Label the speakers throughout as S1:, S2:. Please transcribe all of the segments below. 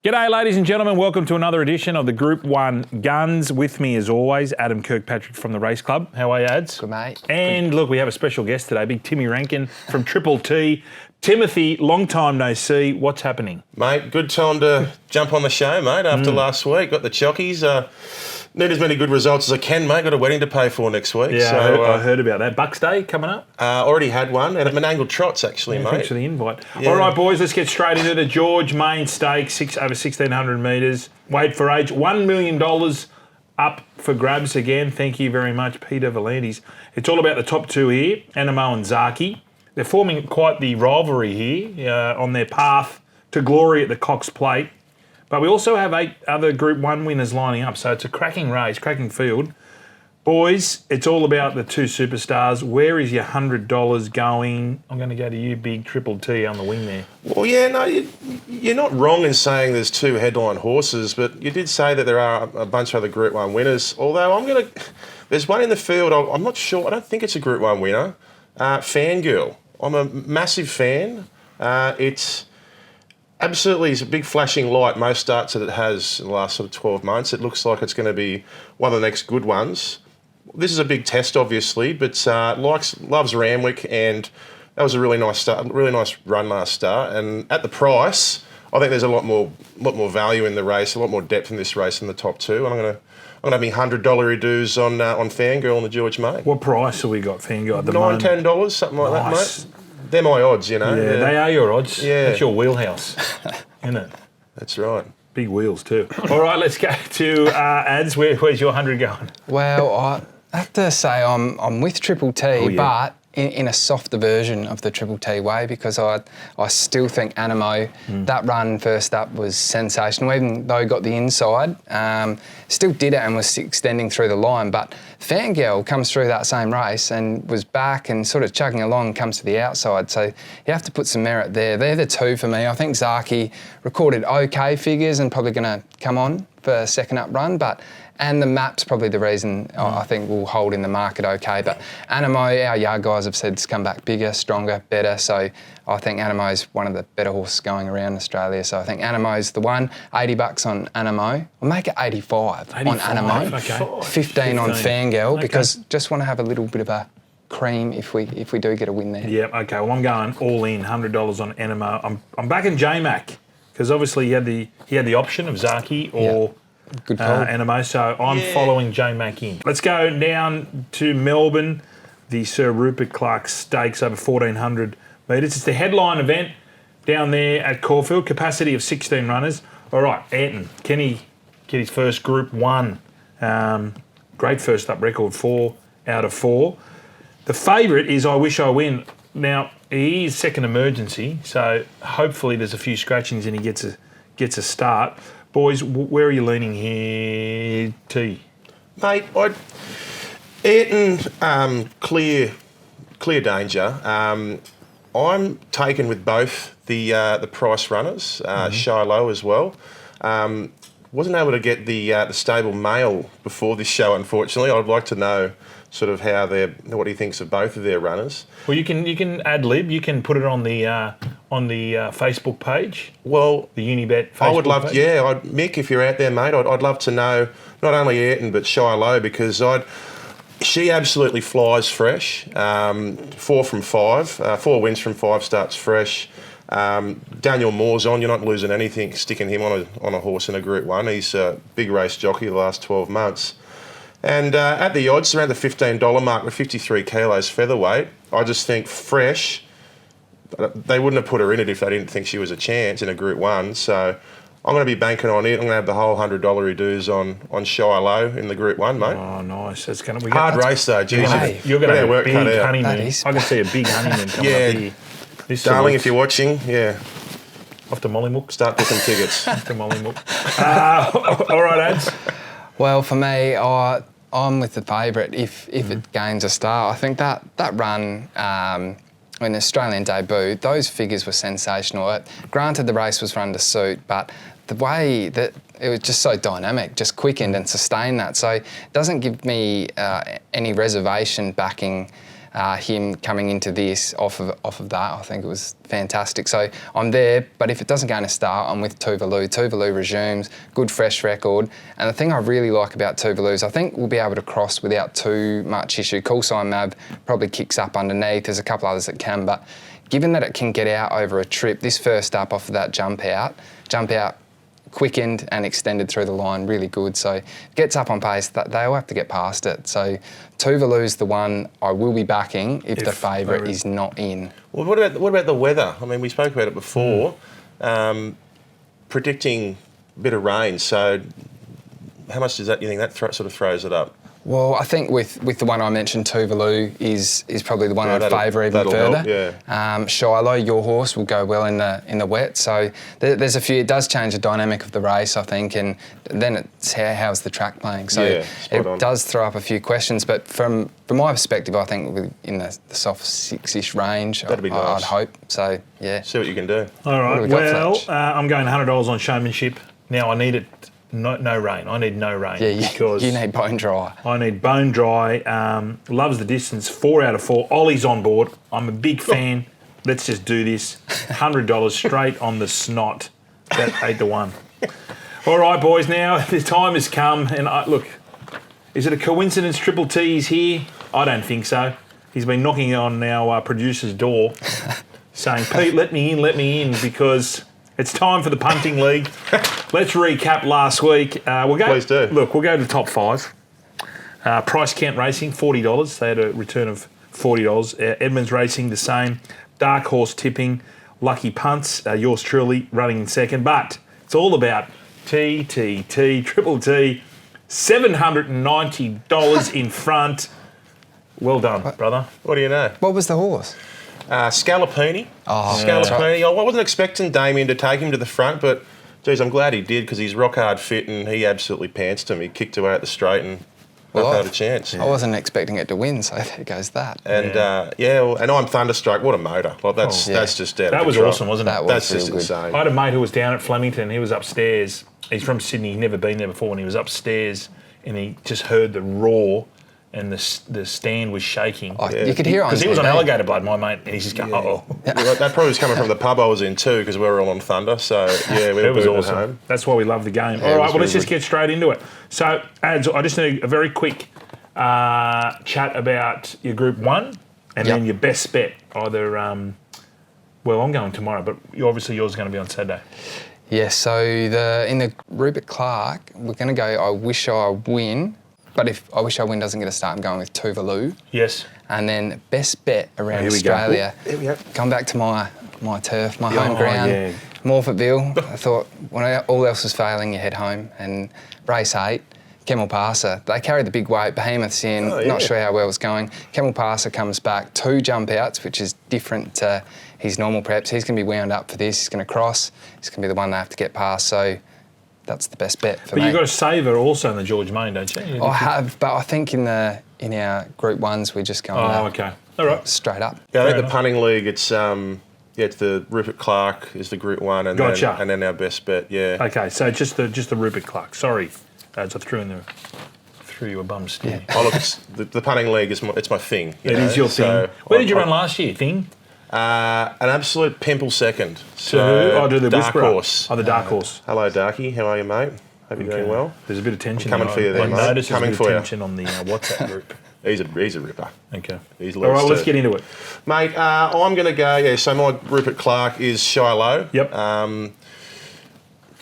S1: G'day, ladies and gentlemen. Welcome to another edition of the Group 1 Guns. With me, as always, Adam Kirkpatrick from the Race Club. How are you, Ads?
S2: Good, mate.
S1: And look, we have a special guest today, big Timmy Rankin from Triple T. Timothy, long time no see. What's happening?
S3: Mate, good time to jump on the show, mate, after last week. Got the chockies. Need as many good results as I can, mate. Got a wedding to pay for next week.
S1: Yeah,
S3: so,
S1: I heard about that. Bucks Day coming up?
S3: Already had one, and at Menangle Trots, actually, mate.
S1: Thanks for the invite.
S3: Yeah.
S1: All right, boys, let's get straight into the George Main Stakes, over 1,600 metres. Weight for age, $1 million up for grabs again. Thank you very much, Peter Valantes. It's all about the top two here, Animo and Zaki. They're forming quite the rivalry here on their path to glory at the Cox Plate. But we also have 8 other Group 1 winners lining up, so it's a cracking race, cracking field. Boys, it's all about the two superstars. Where is your $100 going? I'm going to go to you, big Triple T on the wing there.
S3: Well, yeah, no, you're not wrong in saying there's 2 headline horses, but you did say that there are a bunch of other Group 1 winners. Although there's one in the field, I'm not sure, I don't think it's a Group 1 winner. Fangirl. I'm a massive fan. It's a big flashing light, most starts that it has in the last sort of 12 months. It looks like it's going to be one of the next good ones. This is a big test, obviously, but loves Randwick, and that was a really nice start, really nice run last start. And at the price, I think there's a lot more value in the race, a lot more depth in this race than the top 2. And I'm going to have me $100 dues on Fangirl and the George May.
S1: What price have we got Fangirl at the moment?
S3: $9-10, something like that, mate. They're my odds, you know.
S1: Yeah, they are your odds.
S3: Yeah.
S1: That's your wheelhouse, isn't it?
S3: That's right.
S1: Big wheels too. All right, let's go to Ads. Where's your 100 going?
S2: Well, I have to say I'm with Triple T, but in a softer version of the Triple T way, because I still think Animo, that run first up was sensational, even though he got the inside. Still did it and was extending through the line, but Fangirl comes through that same race and was back and sort of chugging along, comes to the outside. So you have to put some merit there. They're the 2 for me. I think Zaki recorded okay figures and probably going to come on for a second up run, and the map's probably the reason I think we'll hold in the market okay. But Animo, our yard guys have said it's come back bigger, stronger, better. So I think Animo's one of the better horses going around Australia. So I think Animo's the one. $80 on Animo. We'll make it 85 on Animo.
S1: Okay.
S2: 15 on Fangirl, because just want to have a little bit of a cream if we do get a win there.
S1: Yeah, okay. Well, I'm going all in, $100 on Animo. I'm backing J-Mac, because obviously he had the option of Zaki or
S2: good call.
S1: Animo, so I'm following J-Mac in. Let's go down to Melbourne, the Sir Rupert Clarke Stakes over 1,400 metres. It's the headline event down there at Caulfield, capacity of 16 runners. All right, Ayrton, can he get his first Group 1? Great first up record, 4 out of 4. The favourite is I Wish I Win. Now, he is second emergency, so hopefully there's a few scratchings and he gets a start. Boys, where are you leaning here, T?
S3: Mate, Ayrton, clear danger. I'm taken with both the price runners, Shiloh as well. Wasn't able to get the stable mail before this show, unfortunately. I'd like to know sort of what he thinks of both of their runners.
S1: Well, you can ad lib. You can put it on the Facebook page.
S3: Well,
S1: the Unibet Facebook
S3: I would love,
S1: page.
S3: Mick, if you're out there, mate, I'd love to know not only Ayrton but Shiloh, because she absolutely flies fresh. 4 from 5, 4 wins from 5 starts fresh. Daniel Moore's on. You're not losing anything sticking him on a horse in a Group 1. He's a big race jockey the last 12 months. And at the odds, around the $15 mark with 53 kilos featherweight, I just think fresh. They wouldn't have put her in it if they didn't think she was a chance in a Group 1. So I'm going to be banking on it. I'm going to have the whole $100 dues on Shiloh in the Group 1, mate.
S1: Oh, nice. That's going to be
S3: hard race, though. Geez,
S1: you're going to have a big honeymoon.
S2: I
S1: can see a big honeymoon coming up here.
S3: Darling, if you're watching,
S1: off to Mollymook.
S3: Start booking tickets.
S1: Off to Mollymook. All right, Ads.
S2: Well, for me, I'm with the favourite if it gains a star. I think that run in the Australian debut, those figures were sensational. Granted, the race was run to suit, but the way that it was just so dynamic, just quickened and sustained that. So it doesn't give me any reservation backing him coming into this off of that. I think it was fantastic. So I'm there, but if it doesn't go in a start, I'm with Tuvalu. Tuvalu resumes, good fresh record. And the thing I really like about Tuvalu is I think we'll be able to cross without too much issue. Call sign Mav probably kicks up underneath. There's a couple others that can, but given that it can get out over a trip, this first up off of that jump out quickened and extended through the line, really good. So gets up on pace, they all have to get past it. So Tuvalu's the one I will be backing if the favourite is not in.
S3: Well, what about the weather? I mean, we spoke about it before. Predicting a bit of rain. So how much does that, you think that sort of throws it up?
S2: Well, I think with the one I mentioned, Tuvalu is probably the one I'd favour even further.
S3: Help,
S2: Shiloh, your horse, will go well in the wet. So there's a few. It does change the dynamic of the race, I think, and then it's how's the track playing. So it does throw up a few questions. But from my perspective, I think we'll be in the soft 6-ish range.
S3: That'd be nice.
S2: I'd hope. So yeah.
S3: See what you can do.
S1: All right. Well, I'm going $100 on showmanship. Now I need it. No rain. I need no rain.
S2: Yeah,
S1: because
S2: you need bone dry.
S1: I need bone dry. Loves the distance. 4 out of 4. Ollie's on board. I'm a big fan. Let's just do this. $100 straight on the snot. That 8-1. All right, boys. Now the time has come. And look, is it a coincidence Triple T is here? I don't think so. He's been knocking on our producer's door, saying, "Pete, let me in, because it's time for the Punting League." Let's recap last week.
S3: Please do.
S1: Look, we'll go to the top 5. Price Count Racing, $40. They had a return of $40. Edmonds Racing, the same. Dark Horse Tipping, Lucky Punts, yours truly running in second. But it's all about Triple T, $790 in front. Well done, brother.
S3: What do you know?
S2: What was the horse?
S3: Scalapini.
S2: Scalapini.
S3: Right. I wasn't expecting Damien to take him to the front, but geez, I'm glad he did, because he's rock hard fit and he absolutely pantsed him. He kicked away at the straight and not had a chance.
S2: I wasn't expecting it to win, so there goes that.
S3: And and I'm thunderstruck. What a motor! Like that's just out of
S1: That was
S3: control.
S1: awesome, wasn't it?
S3: That's just insane.
S1: I had a mate who was down at Flemington. He was upstairs. He's from Sydney. He'd never been there before. And he was upstairs, and he just heard the roar, and the stand was shaking.
S2: You could hear it on
S1: because he was on
S2: TV.
S1: Alligator Blood, my mate, and he's just going, "Uh-oh."
S3: Well, that probably was coming from the pub I was in too, because we were all on thunder. So yeah, we
S1: It was
S3: were
S1: awesome.
S3: at home.
S1: That's why we love the game. All right, well, let's just get straight into it. So, Ads, I just need a very quick chat about your Group 1 and then your best bet. Either, well, I'm going tomorrow, but obviously yours is going to be on Saturday.
S2: Yeah, so in the Rupert Clarke, we're going to go I Wish I Win, but if I Wish I Win doesn't get a start, I'm going with Tuvalu.
S1: Yes.
S2: And then best bet around
S1: Here we
S2: Australia.
S3: Go. Here we go.
S2: Come back to my turf, my home ground, Morphettville. I thought when all else was failing, you head home. And race 8, Camel Passer. They carry the big weight. Behemoth's in. Not sure how well it's going. Camel Passer comes back, 2 jump outs, which is different to his normal preps. He's going to be wound up for this. He's going to cross. He's going to be the one they have to get past. So that's the best bet for me.
S1: But you've got a saver also in the George Main, don't you?
S2: I have, but I think in our Group 1s, we're just going
S1: okay. All right.
S2: straight up.
S3: Yeah, I think the Punting League, it's it's the Rupert Clarke is the Group 1, and then our best bet. Yeah.
S1: Okay, so just the Rupert Clarke. Sorry, Ads, I threw you a bum steer.
S2: Yeah.
S3: Oh look, it's the Punting League is my thing.
S1: It is your thing. Where did you run last year? Thing?
S3: An absolute pimple second.
S1: So who? I do the
S3: Dark
S1: Whisperer.
S3: Horse.
S1: Oh, the Dark Horse.
S3: Hello, Darky. How are you, mate? Hope you're doing well.
S1: There's a bit of tension.
S3: Coming for you there,
S1: I
S3: mate.
S1: noticed
S3: Coming
S1: there's a
S3: for
S1: bit
S3: you.
S1: of tension on the WhatsApp group.
S3: He's a ripper.
S1: Okay.
S3: He's
S1: All right, let's get into it.
S3: Mate, I'm going to go, so my Rupert Clarke is Shiloh.
S1: Yep.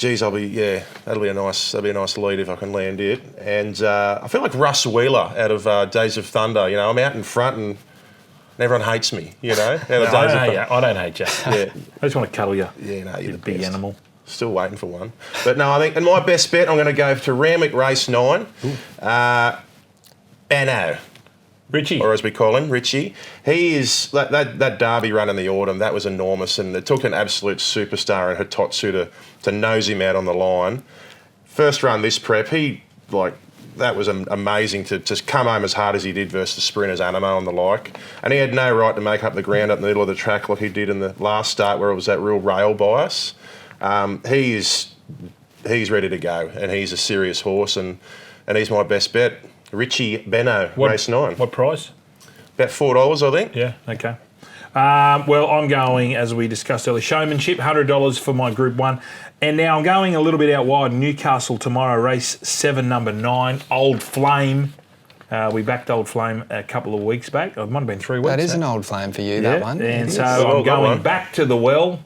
S3: That'll be a nice lead if I can land it. And I feel like Russ Wheeler out of Days of Thunder. I'm out in front and everyone hates me,
S1: I don't hate you.
S3: Yeah.
S1: I just want to cuddle you.
S3: Yeah, no, you're
S1: You
S3: the
S1: big
S3: best.
S1: animal.
S3: Still waiting for one. But no, I think, and my best bet, I'm going to go to Ramick Race 9. Banno.
S1: Richie.
S3: Or as we call him, Richie. He is, that Derby run in the autumn, that was enormous, and it took an absolute superstar in Hitotsu to nose him out on the line. First run this prep, that was amazing to just come home as hard as he did versus sprinters, Animo and the like. And he had no right to make up the ground up in the middle of the track like he did in the last start where it was that real rail bias. He's ready to go, and he's a serious horse, and he's my best bet. Richie Benno, race 9.
S1: What price?
S3: About $4, I think.
S1: Yeah, okay. Well, I'm going, as we discussed earlier, showmanship, $100 for my Group 1. And now I'm going a little bit out wide. Newcastle tomorrow, race 7, number 9, Old Flame. We backed Old Flame a couple of weeks back. It might have been 3 weeks.
S2: That is an old flame for you, that one.
S1: And
S2: It
S1: so
S2: is.
S1: I'm going back to the well.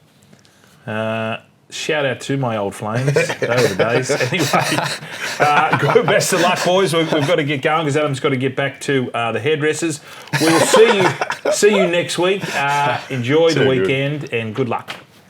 S1: Shout out to my old flames. They were the days. Anyway, best of luck, boys. We've got to get going because Adam's got to get back to the hairdressers. We will see you next week. Enjoy the weekend and good luck.